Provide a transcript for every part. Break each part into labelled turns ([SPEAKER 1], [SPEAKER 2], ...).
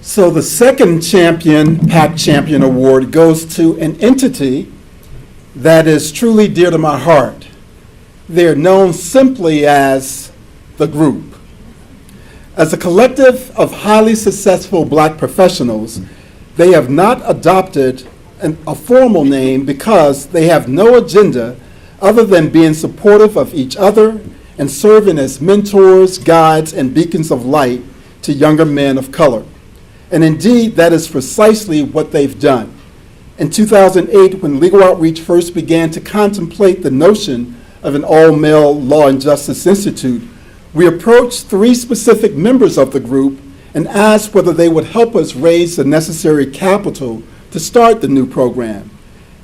[SPEAKER 1] So the second champion, PAC Champion Award, goes to an entity that is truly dear to my heart. They're known simply as the Group. As a collective of highly successful Black professionals, they have not adopted a formal name because they have no agenda other than being supportive of each other and serving as mentors, guides, and beacons of light to younger men of color. And indeed, that is precisely what they've done. In 2008, when Legal Outreach first began to contemplate the notion of an all-male Law and Justice Institute, we approached 3 specific members of the group and asked whether they would help us raise the necessary capital to start the new program.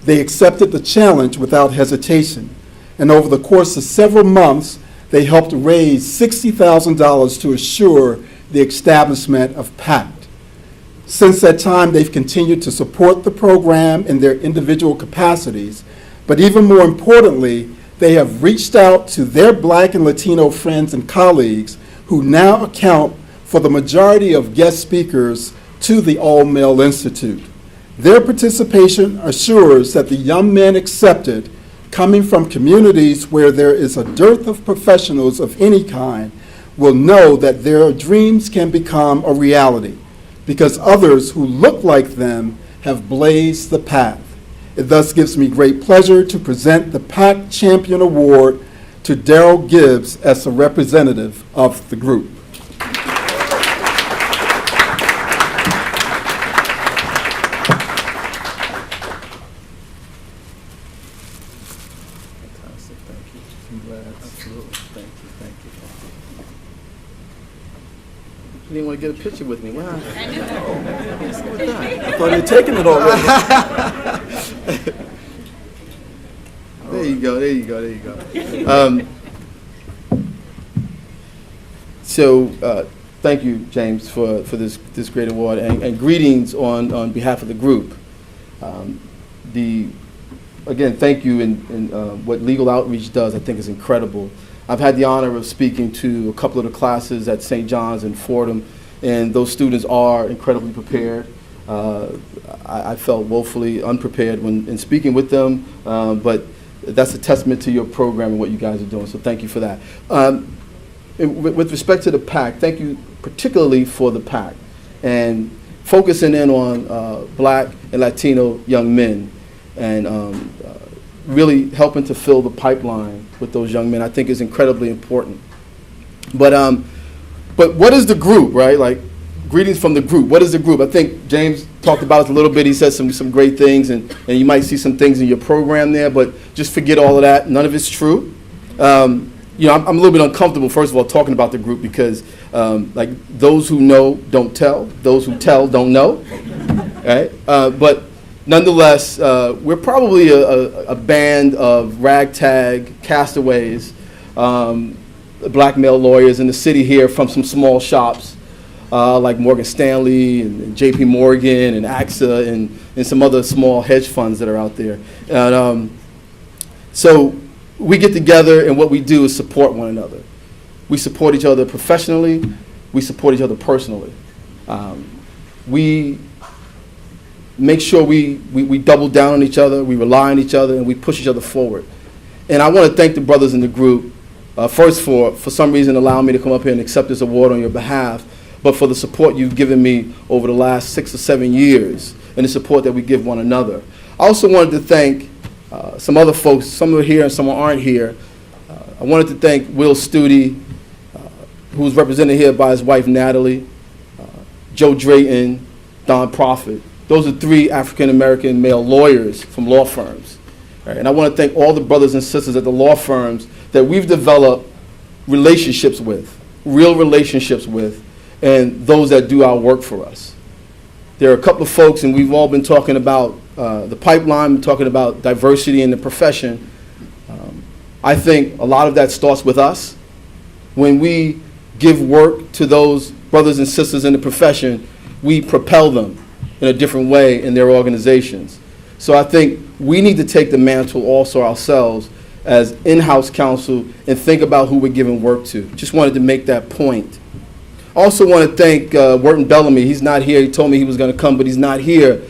[SPEAKER 1] They accepted the challenge without hesitation, and over the course of several months, they helped raise $60,000 to assure the establishment of PACT. Since that time, they've continued to support the program in their individual capacities, but even more importantly, they have reached out to their Black and Latino friends and colleagues who now account for the majority of guest speakers to the All-Male Institute. Their participation assures that the young men accepted, coming from communities where there is a dearth of professionals of any kind, will know that their dreams can become a reality because others who look like them have blazed the path. It thus gives me great pleasure to present the PAC Champion Award to Daryl Gibbs as a representative of the group.
[SPEAKER 2] You didn't want to get a picture with me. Wow.
[SPEAKER 1] I thought you'd taken it already.
[SPEAKER 2] There you go, there you go, there you go. Thank you, James, for this great award, and greetings on behalf of the group. Again, thank you, and what Legal Outreach does, I think, is incredible. I've had the honor of speaking to a couple of the classes at St. John's and Fordham, and those students are incredibly prepared. I felt woefully unprepared in speaking with them, but that's a testament to your program and what you guys are doing, so thank you for that. With respect to the PAC, thank you particularly for the PAC and focusing in on Black and Latino young men and really helping to fill the pipeline with those young men, I think is incredibly important. But what is the group, right? Like, greetings from the group. What is the group? I think James talked about it a little bit. He said some great things, and you might see some things in your program there, but just forget all of that. None of it's true. I'm a little bit uncomfortable, first of all, talking about the group because, like, those who know don't tell. Those who tell don't know, right? But nonetheless, we're probably a band of ragtag castaways, Black male lawyers in the city here from some small shops like Morgan Stanley and JP Morgan and AXA and some other small hedge funds that are out there. And so we get together, and what we do is support one another. We support each other professionally. We support each other personally. We make sure we double down on each other, we rely on each other, and we push each other forward. And I want to thank the brothers in the group, first for some reason allowing me to come up here and accept this award on your behalf, but for the support you've given me over the last 6 or 7 years and the support that we give one another. I also wanted to thank some other folks, some are here and some aren't here. I wanted to thank Will Studi, who's represented here by his wife Natalie, Joe Drayton, Don Prophet. Those are 3 African-American male lawyers from law firms. Right? And I want to thank all the brothers and sisters at the law firms that we've developed relationships with, real relationships with, and those that do our work for us. There are a couple of folks, and we've all been talking about the pipeline, talking about diversity in the profession. I think a lot of that starts with us. When we give work to those brothers and sisters in the profession, we propel them in a different way in their organizations. So I think we need to take the mantle also ourselves as in-house counsel and think about who we're giving work to. Just wanted to make that point. Also want to thank Wharton Bellamy. He's not here. He told me he was going to come, but he's not here.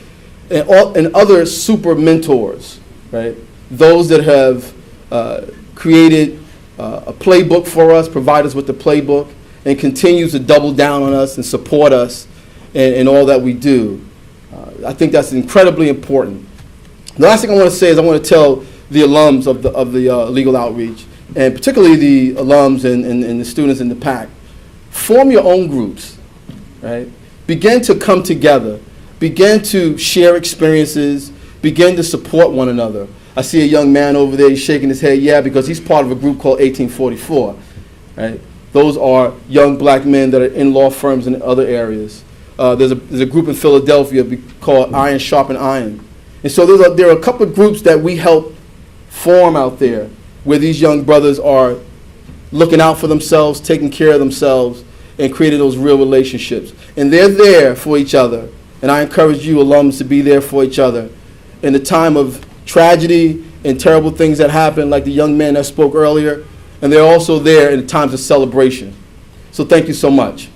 [SPEAKER 2] And other super mentors, right? Those that have created a playbook for us, provide us with the playbook, and continues to double down on us and support us in all that we do. I think that's incredibly important. The last thing I want to say is I want to tell the alums of the Legal Outreach, and particularly the alums and the students in the PAC, form your own groups, right? Begin to come together. Begin to share experiences. Begin to support one another. I see a young man over there, he's shaking his head, yeah, because he's part of a group called 1844, right? Those are young black men that are in law firms in other areas. There's a group in Philadelphia called Iron Sharpen Iron. And so there are a couple of groups that we help form out there where these young brothers are looking out for themselves, taking care of themselves, and creating those real relationships. And they're there for each other. And I encourage you alums to be there for each other in the time of tragedy and terrible things that happen, like the young man that spoke earlier. And they're also there in times of celebration. So thank you so much.